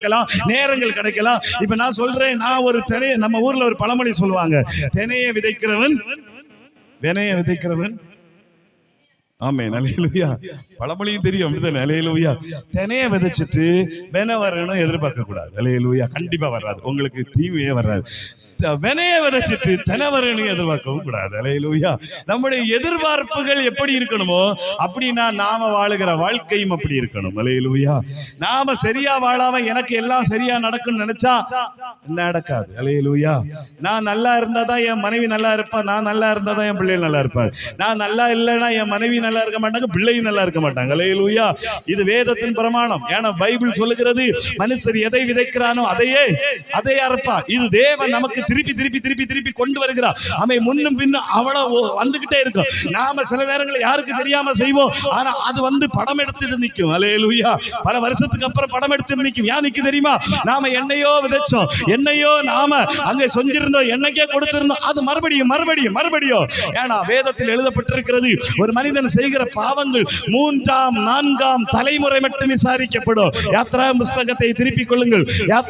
நேரங்கள் கிடைக்கலாம். இப்ப நான் சொல்றேன், நான் ஒரு நம்ம ஊர்ல ஒரு பழமொழி சொல்லுவாங்க, தினைய விதைக்கிறவன் வினைய விதைக்கிறவன். ஆமென், அல்லேலூயா. பழமொழியும் தெரியும் அப்படிதான், அல்லேலூயா. தினைய விதைச்சிட்டு வென வரணும் எதிர்பார்க்க கூடாது. அல்லேலூயா. கண்டிப்பா வராது, உங்களுக்கு தீமையே வராது. வினைய விதைச்சிட்டு தினவரணும் எதிர்பார்க்கவும் கூடாது. அல்லேலூயா. நம்முடைய எதிர்பார்ப்புகள் எப்படி இருக்கணுமோ அப்படின்னா நாம வாழுகிற வாழ்க்கையும் அப்படி இருக்கணும். அல்லேலூயா. நாம சரியா வாழாம எனக்கு எல்லாம் சரியா நடக்கும்னு நினைச்சா நடக்காது. அல்லேலூயா. நான் நல்லா இருந்தாதான் என் மனைவி நல்லா இருப்பா, நான் நல்லா இருந்தாதான் என் பிள்ளைகள் நல்லா இருப்பாங்க. நான் நல்லா இல்லைன்னா என் மனைவி நல்லா இருக்க மாட்டாங்க, பிள்ளையும் நல்லா இருக்க மாட்டாங்க. அல்லேலூயா. இது வேதத்தின் பிரமாணம். ஏன்னா பைபிள் சொல்லுகிறது, மனுஷர் எதை விதைக்கிறானோ அதையே அறுப்பா. இது தேவன் நமக்கு திருப்பி திருப்பி திருப்பி திருப்பி கொண்டு வருகிறார். அவை முன்னும் பின்னும் அவ்வளவு வந்துகிட்டே இருக்கும். நாம சில நேரங்களில் யாருக்கு தெரியாம செய்வோம், ஆனா அது வந்து படம் எடுத்துட்டு நிற்கும். அல்லேலூயா. பல வருஷத்துக்கு அப்புறம் படம் எடுத்து நிற்கும். ஏன் நிற்கும் தெரியுமா? நாம என்னையோ விதைச்சோம், என்னையோ நாம அங்கே செஞ்சிருந்தோம், என்னைக்கே கொடுத்திருந்தோம், அது மறுபடியும் மறுபடியும் மறுபடியும். ஏன்னா வேதத்தில் எழுதப்பட்டிருக்கிறது, ஒரு மனிதன் செய்கிற பாவங்கள் 3ஆம் 4ஆம் தலைமுறை மட்டும் விசாரிக்கப்படும். யாத்ரா புஸ்தகத்தை திருப்பிக் கொள்ளுங்கள்.